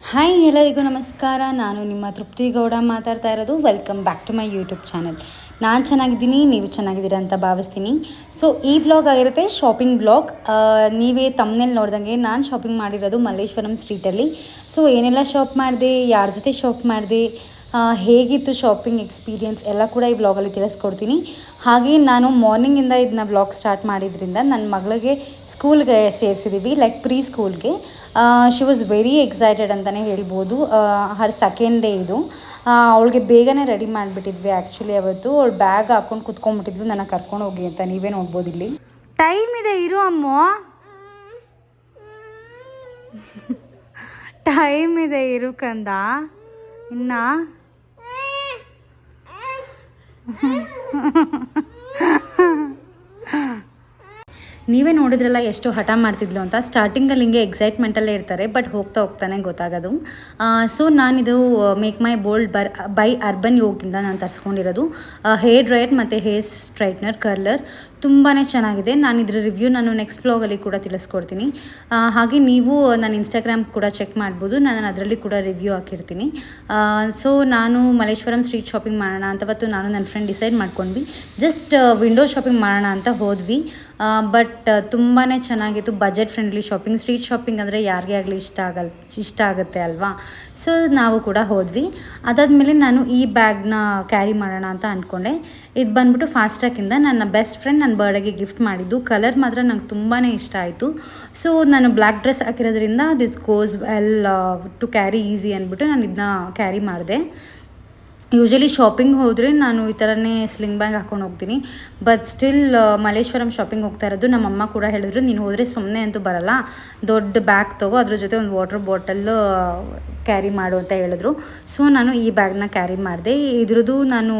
Hi ಎಲ್ಲರಿಗೂ ನಮಸ್ಕಾರ. ನಾನು ನಿಮ್ಮ ತೃಪ್ತಿ ಗೌಡ ಮಾತಾಡ್ತಾ ಇರೋದು. Welcome back to my YouTube channel. ನಾನು ಚೆನ್ನಾಗಿದ್ದೀನಿ, ನೀವು ಚೆನ್ನಾಗಿದ್ದೀರಾ ಅಂತ ಭಾವಿಸ್ತೀನಿ. ಸೊ ಈ ವ್ಲಾಗ್ ಆಗಿರುತ್ತೆ ಶಾಪಿಂಗ್ ವ್ಲಾಗ್. ನೀವೇ ತಮ್ಮನೇಲಿ ನೋಡ್ದಂಗೆ ನಾನು ಶಾಪಿಂಗ್ ಮಾಡಿರೋದು ಮಲ್ಲೇಶ್ವರಂ ಸ್ಟ್ರೀಟಲ್ಲಿ. ಸೊ ಏನೆಲ್ಲ ಶಾಪ್ ಮಾಡಿದೆ, ಯಾರ ಜೊತೆ ಶಾಪ್ ಮಾಡಿದೆ, ಹೇಗಿತ್ತು ಶಾಪಿಂಗ್ ಎಕ್ಸ್ಪೀರಿಯನ್ಸ್ ಎಲ್ಲ ಕೂಡ ಈ ವ್ಲಾಗಲ್ಲಿ ತಿಳಿಸ್ಕೊಡ್ತೀನಿ. ಹಾಗೆ ನಾನು ಮಾರ್ನಿಂಗಿಂದ ಇದನ್ನ ವ್ಲಾಗ್ ಸ್ಟಾರ್ಟ್ ಮಾಡಿದ್ರಿಂದ ನನ್ನ ಮಗಳಿಗೆ ಸ್ಕೂಲ್ಗೆ ಸೇರಿಸಿದ್ದೀವಿ, ಲೈಕ್ ಪ್ರೀ ಸ್ಕೂಲ್ಗೆ. ಶಿ ವಾಸ್ ವೆರಿ ಎಕ್ಸೈಟೆಡ್ ಅಂತಲೇ ಹೇಳ್ಬೋದು. ಹರ್ ಸೆಕೆಂಡ್ ಡೇ ಇದು. ಅವಳಿಗೆ ಬೇಗನೆ ರೆಡಿ ಮಾಡಿಬಿಟ್ಟಿದ್ವಿ ಆ್ಯಕ್ಚುಲಿ. ಅವತ್ತು ಅವಳು ಬ್ಯಾಗ್ ಹಾಕ್ಕೊಂಡು ಕುತ್ಕೊಂಡ್ಬಿಟ್ಟಿದ್ಲು, ನನ್ನ ಕರ್ಕೊಂಡು ಹೋಗಿ ಅಂತ. ನೀವೇ ನೋಡ್ಬೋದು ಇಲ್ಲಿ. ಟೈಮ್ ಇದೆ, ಇರು ಅಮ್ಮ. ಟೈಮ್ ಇದೆ, ಇರು ಕಂದ. ಇನ್ನ ನೀವೇ ನೋಡಿದ್ರಲ್ಲ ಎಷ್ಟು ಹಠ ಮಾಡ್ತಿದ್ಲು ಅಂತ. ಸ್ಟಾರ್ಟಿಂಗಲ್ಲಿ ಹಿಂಗೆ ಎಕ್ಸೈಟ್ಮೆಂಟಲ್ಲೇ ಇರ್ತಾರೆ, ಬಟ್ ಹೋಗ್ತಾ ಹೋಗ್ತಾನೆ ಗೊತ್ತಾಗೋದು. ಸೊ ನಾನಿದು make my bold by urban ಯೋಗಿಂದ ನಾನು ತರಿಸ್ಕೊಂಡಿರೋದು ಹೇರ್ ಡ್ರೈಯರ್ ಮತ್ತು ಹೇರ್ ಸ್ಟ್ರೈಟ್ನರ್ ಕರ್ಲರ್. ತುಂಬಾ ಚೆನ್ನಾಗಿದೆ. ನಾನು ಇದ್ರ ರಿವ್ಯೂ ನಾನು ನೆಕ್ಸ್ಟ್ ವ್ಲಾಗಲ್ಲಿ ಕೂಡ ತಿಳಿಸ್ಕೊಡ್ತೀನಿ. ಹಾಗೆ ನೀವು ನನ್ನ ಇನ್ಸ್ಟಾಗ್ರಾಮ್ ಕೂಡ ಚೆಕ್ ಮಾಡ್ಬೋದು, ನಾನು ಅದರಲ್ಲಿ ಕೂಡ ರಿವ್ಯೂ ಹಾಕಿರ್ತೀನಿ. ಸೊ ನಾನು ಮಲ್ಲೇಶ್ವರಂ ಸ್ಟ್ರೀಟ್ ಶಾಪಿಂಗ್ ಮಾಡೋಣ ಅಂತ ಅವತ್ತು ನಾನು ನನ್ನ ಫ್ರೆಂಡ್ ಡಿಸೈಡ್ ಮಾಡ್ಕೊಂಡ್ವಿ. ಜಸ್ಟ್ ವಿಂಡೋ ಶಾಪಿಂಗ್ ಮಾಡೋಣ ಅಂತ ಹೋದ್ವಿ. ಬಟ್ ತುಂಬಾ ಚೆನ್ನಾಗಿತ್ತು. Budget friendly shopping. Street shopping ಅಂದರೆ ಯಾರಿಗೇ ಆಗಲಿ ಇಷ್ಟ ಆಗುತ್ತೆ ಅಲ್ವಾ. ಸೊ ನಾವು ಕೂಡ ಹೋದ್ವಿ. ಅದಾದಮೇಲೆ ನಾನು ಈ ಬ್ಯಾಗ್ನ ಕ್ಯಾರಿ ಮಾಡೋಣ ಅಂತ ಅಂದ್ಕೊಂಡೆ. ಇದು ಬಂದ್ಬಿಟ್ಟು ಫಾಸ್ಟ್ ಟ್ರ್ಯಾಕಿಂದ ನನ್ನ ಬೆಸ್ಟ್ ಫ್ರೆಂಡ್ ನನ್ನ ಬರ್ಡೇಗೆ ಗಿಫ್ಟ್ ಮಾಡಿದ್ದು. ಕಲರ್ ಮಾತ್ರ ನಂಗೆ ತುಂಬಾ ಇಷ್ಟ ಆಯಿತು. ಸೊ ನಾನು ಬ್ಲ್ಯಾಕ್ ಡ್ರೆಸ್ ಹಾಕಿರೋದ್ರಿಂದ this goes well to carry easy ಅಂದ್ಬಿಟ್ಟು ನಾನು ಇದನ್ನ ಕ್ಯಾರಿ ಮಾಡಿದೆ. ಯೂಶ್ವಲಿ ಶಾಪಿಂಗ್ ಹೋದರೆ ನಾನು ಈ ಥರನೇ ಸ್ಲಿಂಗ್ ಬ್ಯಾಗ್ ಹಾಕ್ಕೊಂಡು ಹೋಗ್ತೀನಿ. ಬಟ್ ಸ್ಟಿಲ್ ಮಲ್ಲೇಶ್ವರಂ ಶಾಪಿಂಗ್ ಹೋಗ್ತಾ ಇರೋದು. ನಮ್ಮಮ್ಮ ಕೂಡ ಹೇಳಿದ್ರು, ನೀನು ಹೋದರೆ ಸುಮ್ಮನೆ ಅಂತೂ ಬರಲ್ಲ, ದೊಡ್ಡ ಬ್ಯಾಗ್ ತೊಗೋ, ಅದ್ರ ಜೊತೆ ಒಂದು ವಾಟರ್ ಬಾಟಲ್ಲು ಕ್ಯಾರಿ ಮಾಡು ಅಂತ ಹೇಳಿದ್ರು. ಸೊ ನಾನು ಈ ಬ್ಯಾಗ್ನ ಕ್ಯಾರಿ ಮಾಡಿದೆ. ಇದ್ರದ್ದು ನಾನು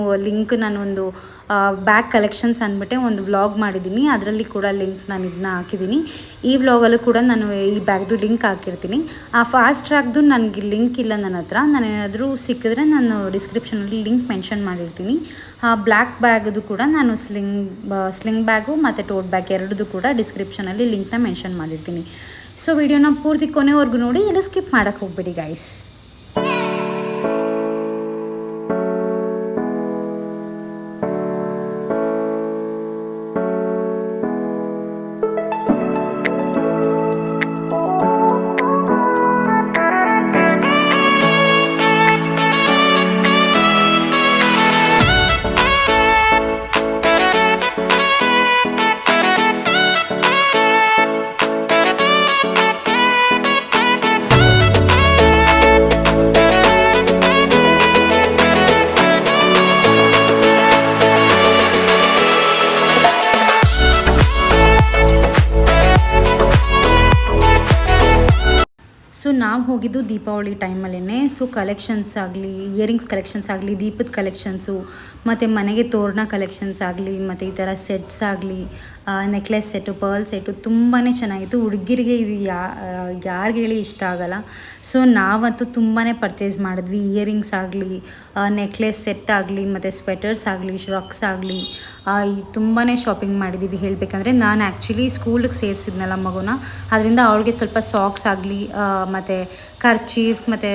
ಒಂದು ಬ್ಯಾಗ್ ಕಲೆಕ್ಷನ್ಸ್ ಅಂದ್ಬಿಟ್ಟೆ ಒಂದು ವ್ಲಾಗ್ ಮಾಡಿದ್ದೀನಿ. ಅದರಲ್ಲಿ ಕೂಡ ಲಿಂಕ್ ನಾನು ಇದನ್ನ ಹಾಕಿದ್ದೀನಿ. ಈ ವ್ಲಾಗಲ್ಲೂ ಕೂಡ ನಾನು ಈ ಬ್ಯಾಗ್ದು ಲಿಂಕ್ ಹಾಕಿರ್ತೀನಿ. ಆ ಫಾಸ್ಟ್ ಟ್ರ್ಯಾಕ್ದು ನನಗೆ ಲಿಂಕ್ ಇಲ್ಲ ನನ್ನ ಹತ್ರ. ನಾನು ಏನಾದರೂ ಸಿಕ್ಕಿದ್ರೆ ನಾನು ಡಿಸ್ಕ್ರಿಪ್ಷನಲ್ಲಿ ಲಿಂಕ್ ಮೆನ್ಷನ್ ಮಾಡಿರ್ತೀನಿ. ಆ ಬ್ಲ್ಯಾಕ್ ಬ್ಯಾಗದು ಕೂಡ ನಾನು ಸ್ಲಿಂಗ್ ಬ್ಯಾಗು ಮತ್ತು ಟೋಟ್ ಬ್ಯಾಗ್ ಎರಡದು ಕೂಡ ಡಿಸ್ಕ್ರಿಪ್ಷನಲ್ಲಿ ಲಿಂಕ್ನ ಮೆನ್ಷನ್ ಮಾಡಿರ್ತೀನಿ. ಸೊ ವಿಡಿಯೋನ ಪೂರ್ತಿ ಕೊನೆವರೆಗೂ ನೋಡಿ, ಎಲ್ಲ ಸ್ಕಿಪ್ ಮಾಡೋಕ್ಕೆ ಹೋಗ್ಬೇಡಿ ಗೈಸ್. ಸೊ ನಾವು ಹೋಗಿದ್ದು ದೀಪಾವಳಿ ಟೈಮಲ್ಲೇ. ಸೊ ಕಲೆಕ್ಷನ್ಸ್ ಆಗಲಿ, ಇಯರಿಂಗ್ಸ್ ಕಲೆಕ್ಷನ್ಸ್ ಆಗಲಿ, ದೀಪದ ಕಲೆಕ್ಷನ್ಸು, ಮತ್ತು ಮನೆಗೆ ತೋರಣ ಕಲೆಕ್ಷನ್ಸ್ ಆಗಲಿ, ಮತ್ತು ಈ ಥರ ಸೆಟ್ಸ್ ಆಗಲಿ, ನೆಕ್ಲೆಸ್ ಸೆಟ್ಟು, ಪರ್ಲ್ ಸೆಟ್ಟು ತುಂಬಾ ಚೆನ್ನಾಗಿತ್ತು. ಹುಡುಗಿರಿಗೆ ಇದು ಯಾರಿಗೆ ಹೇಳಿ ಇಷ್ಟ ಆಗೋಲ್ಲ. ಸೊ ನಾವಂತೂ ತುಂಬಾ ಪರ್ಚೇಸ್ ಮಾಡಿದ್ವಿ. ಇಯರಿಂಗ್ಸ್ ಆಗಲಿ, ನೆಕ್ಲೆಸ್ ಸೆಟ್ ಆಗಲಿ, ಮತ್ತು ಸ್ವೆಟರ್ಸ್ ಆಗಲಿ, ಶ್ರಕ್ಸ್ ಆಗಲಿ, ತುಂಬಾ ಶಾಪಿಂಗ್ ಮಾಡಿದ್ದೀವಿ. ಹೇಳಬೇಕಂದ್ರೆ ನಾನು ಆ್ಯಕ್ಚುಲಿ ಸ್ಕೂಲಿಗೆ ಸೇರಿಸಿದ್ನಲ್ಲ ಮಗುನ, ಅದರಿಂದ ಅವಳಿಗೆ ಸ್ವಲ್ಪ ಸಾಕ್ಸ್ ಆಗಲಿ, ಮತ್ತು ಕರ್ಚೀಫ್ ಮತ್ತು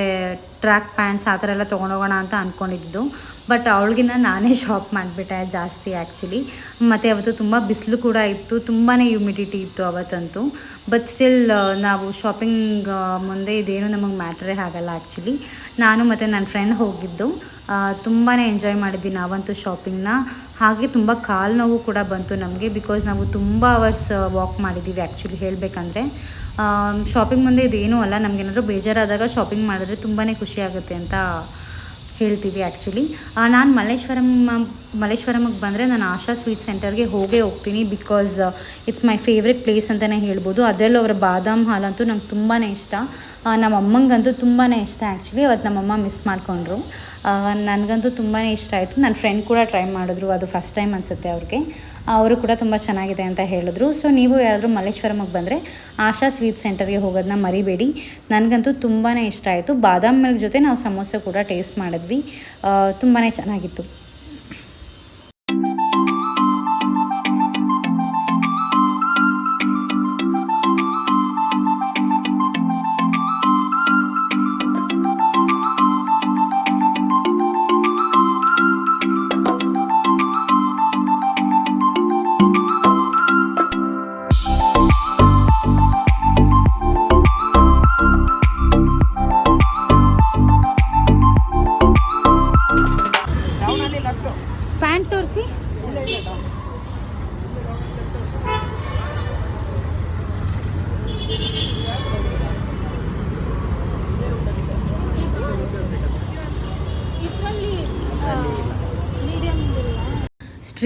ಟ್ರ್ಯಾಕ್ ಪ್ಯಾಂಟ್ಸ್ ಆ ಥರ ಎಲ್ಲ ತೊಗೊಂಡೋಗೋಣ ಅಂತ ಅಂದ್ಕೊಂಡಿದ್ದು. ಬಟ್ ಅವಳಿಗಿನ್ನ ನಾನೇ ಶಾಪ್ ಮಾಡಿಬಿಟ್ಟೆ ಜಾಸ್ತಿ ಆ್ಯಕ್ಚುಲಿ. ಮತ್ತು ಅವತ್ತು ತುಂಬ ಬಿಸಿಲು ಕೂಡ ಇತ್ತು, ತುಂಬಾ ಹ್ಯುಮಿಡಿಟಿ ಇತ್ತು ಅವತ್ತಂತೂ. ಬಟ್ ಸ್ಟಿಲ್ ನಾವು ಶಾಪಿಂಗ್ ಮುಂದೆ ಇದೇನು ನಮಗೆ ಮ್ಯಾಟ್ರೇ ಆಗಲ್ಲ ಆ್ಯಕ್ಚುಲಿ. ನಾನು ಮತ್ತು ನನ್ನ ಫ್ರೆಂಡ್ ಹೋಗಿದ್ದು. ತುಂಬಾ ಎಂಜಾಯ್ ಮಾಡಿದ್ವಿ ನಾವಂತೂ ಶಾಪಿಂಗ್ನ. ಹಾಗೆ ತುಂಬ ಕಾಲು ನೋವು ಕೂಡ ಬಂತು ನಮಗೆ, ಬಿಕಾಸ್ ನಾವು ತುಂಬ ಅವರ್ಸ್ ವಾಕ್ ಮಾಡಿದ್ದೀವಿ ಆ್ಯಕ್ಚುಲಿ ಹೇಳಬೇಕಂದ್ರೆ. ಶಾಪಿಂಗ್ ಮುಂದೆ ಇದೇನೂ ಅಲ್ಲ, ನಮಗೇನಾದರೂ ಬೇಜಾರಾದಾಗ ಶಾಪಿಂಗ್ ಮಾಡಿದ್ರೆ ತುಂಬಾ ಖುಷಿ ಆಗುತ್ತೆ ಅಂತ ಹೇಳ್ತೀವಿ ಆ್ಯಕ್ಚುಲಿ. ನಾನು ಮಲ್ಲೇಶ್ವರಮಿಗೆ ಬಂದರೆ ನಾನು ಆಶಾ ಸ್ವೀಟ್ ಸೆಂಟರ್ಗೆ ಹೋಗ್ತೀನಿ, because it's my favourite place ಅಂತಲೇ ಹೇಳ್ಬೋದು. ಅದರಲ್ಲೂ ಅವರ ಬಾದಾಮ್ ಹಾಲಂತೂ ನಂಗೆ ತುಂಬಾ ಇಷ್ಟ. ನಮ್ಮ ಅಮ್ಮಂಗಂತೂ ತುಂಬಾ ಇಷ್ಟ ಆ್ಯಕ್ಚುಲಿ. ಅವತ್ತು ನಮ್ಮಮ್ಮ ಮಿಸ್ ಮಾಡಿಕೊಂಡ್ರು. ನನಗಂತೂ ತುಂಬಾ ಇಷ್ಟ ಆಯಿತು. ನನ್ನ ಫ್ರೆಂಡ್ ಕೂಡ ಟ್ರೈ ಮಾಡಿದ್ರು, ಅದು ಫಸ್ಟ್ ಟೈಮ್ ಅನಿಸುತ್ತೆ ಅವ್ರಿಗೆ. ಅವರು ಕೂಡ ತುಂಬ ಚೆನ್ನಾಗಿದೆ ಅಂತ ಹೇಳಿದ್ರು. ಸೊ ನೀವು ಯಾರಾದರೂ ಮಲ್ಲೇಶ್ವರಮಿಗೆ ಬಂದರೆ ಆಶಾ ಸ್ವೀಟ್ ಸೆಂಟರ್ಗೆ ಹೋಗೋದನ್ನ ಮರಿಬೇಡಿ. ನನಗಂತೂ ತುಂಬಾ ಇಷ್ಟ ಆಯಿತು. ಬಾದಾಮ್ ಮಿಲ್ಕ್ ಜೊತೆ ನಾವು ಸಮೋಸ ಕೂಡ ಟೇಸ್ಟ್ ಮಾಡಿದ್ವಿ, ತುಂಬಾ ಚೆನ್ನಾಗಿತ್ತು.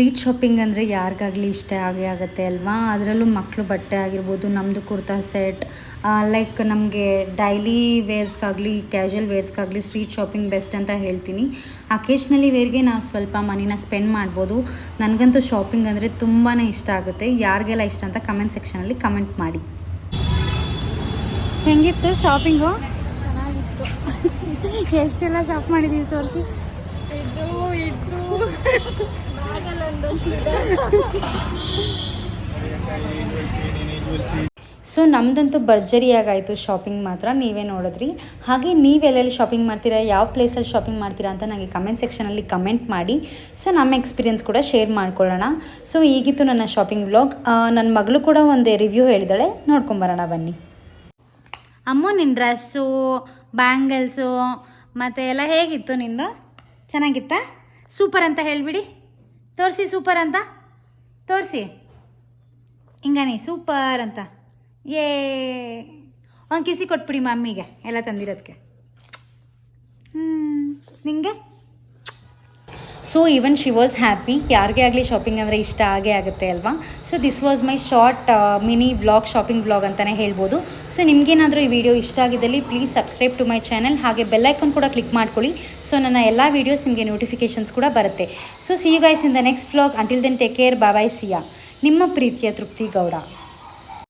ಸ್ಟ್ರೀಟ್ ಶಾಪಿಂಗ್ ಅಂದರೆ ಯಾರಿಗಾಗಲಿ ಇಷ್ಟ ಆಗೇ ಆಗುತ್ತೆ ಅಲ್ವಾ. ಅದರಲ್ಲೂ ಮಕ್ಕಳು ಬಟ್ಟೆ ಆಗಿರ್ಬೋದು, ನಮ್ಮದು ಕುರ್ತಾ ಸೆಟ್, ಲೈಕ್ ನಮಗೆ ಡೈಲಿ ವೇರ್ಸ್ಗಾಗಲಿ ಕ್ಯಾಶುವಲ್ ವೇರ್ಸ್ಗಾಗಲಿ ಸ್ಟ್ರೀಟ್ ಶಾಪಿಂಗ್ ಬೆಸ್ಟ್ ಅಂತ ಹೇಳ್ತೀನಿ. ಅಕೇಶ್ನಲಿ ವೇರ್ಗೆ ನಾವು ಸ್ವಲ್ಪ ಮನಿನ ಸ್ಪೆಂಡ್ ಮಾಡ್ಬೋದು. ನನಗಂತೂ ಶಾಪಿಂಗ್ ಅಂದರೆ ತುಂಬಾ ಇಷ್ಟ ಆಗುತ್ತೆ. ಯಾರಿಗೆಲ್ಲ ಇಷ್ಟ ಅಂತ ಕಮೆಂಟ್ ಸೆಕ್ಷನಲ್ಲಿ ಕಮೆಂಟ್ ಮಾಡಿ. ಹೆಂಗಿತ್ತು ಶಾಪಿಂಗು? ಚೆನ್ನಾಗಿತ್ತು. ಎಷ್ಟೆಲ್ಲ ಶಾಪ್ ಮಾಡಿದ್ದೀವಿ ತೋರಿಸಿ. ಸೊ ನಮ್ಮದಂತೂ ಭರ್ಜರಿಯಾಗಾಯಿತು ಶಾಪಿಂಗ್ ಮಾತ್ರ, ನೀವೇ ನೋಡಿದ್ರಿ. ಹಾಗೆ ನೀವೆಲ್ಲೆಲ್ಲಿ ಶಾಪಿಂಗ್ ಮಾಡ್ತೀರಾ, ಯಾವ ಪ್ಲೇಸಲ್ಲಿ ಶಾಪಿಂಗ್ ಮಾಡ್ತೀರಾ ಅಂತ ನನಗೆ ಕಮೆಂಟ್ ಸೆಕ್ಷನಲ್ಲಿ ಕಮೆಂಟ್ ಮಾಡಿ. ಸೊ ನಮ್ಮ ಎಕ್ಸ್ಪೀರಿಯೆನ್ಸ್ ಕೂಡ ಶೇರ್ ಮಾಡ್ಕೊಳ್ಳೋಣ. ಸೊ ಈಗಿತ್ತು ನನ್ನ ಶಾಪಿಂಗ್ ವ್ಲಾಗ್. ನನ್ನ ಮಗಳು ಕೂಡ ಒಂದು ರಿವ್ಯೂ ಹೇಳಿದಾಳೆ, ನೋಡ್ಕೊಂಬರೋಣ ಬನ್ನಿ. ಅಮ್ಮ ನಿನ್ನ ಡ್ರೆಸ್ಸು, ಬ್ಯಾಂಗಲ್ಸು ಮತ್ತು ಎಲ್ಲ ಹೇಗಿತ್ತು ನಿಂದು? ಚೆನ್ನಾಗಿತ್ತಾ? ಸೂಪರ್ ಅಂತ ಹೇಳಿಬಿಡಿ. ತೋರಿಸಿ ಸೂಪರ್ ಅಂತ ತೋರಿಸಿ. ಹಿಂಗಾನೆ ಸೂಪರ್ ಅಂತ ಒಂದು ಕಿಸಿ ಕೊಟ್ಬಿಡಿ ಮಮ್ಮಿಗೆ ಎಲ್ಲ ತಂದಿರೋದಕ್ಕೆ. ನಿಂಗೆ? So even she was happy. ಯಾರಿಗೇ ಆಗಲಿ ಶಾಪಿಂಗ್ ಅಂದರೆ ಇಷ್ಟ ಆಗೇ ಆಗುತ್ತೆ ಅಲ್ವಾ. So this was my short mini vlog, shopping vlog ಅಂತಲೇ ಹೇಳ್ಬೋದು. ಸೊ ನಿಮಗೇನಾದರೂ ಈ ವಿಡಿಯೋ ಇಷ್ಟ ಆಗಿದ್ದಲ್ಲಿ please subscribe to my channel, ಹಾಗೆ ಬೆಲ್ಲೈಕನ್ ಕೂಡ ಕ್ಲಿಕ್ ಮಾಡ್ಕೊಳ್ಳಿ. ಸೊ ನನ್ನ ಎಲ್ಲ ವೀಡಿಯೋಸ್ ನಿಮಗೆ ನೋಟಿಫಿಕೇಷನ್ಸ್ ಕೂಡ ಬರುತ್ತೆ. So see you guys in the next vlog. Until then take care, bye, see ya. ನಿಮ್ಮ ಪ್ರೀತಿಯ ತೃಪ್ತಿ ಗೌಡ.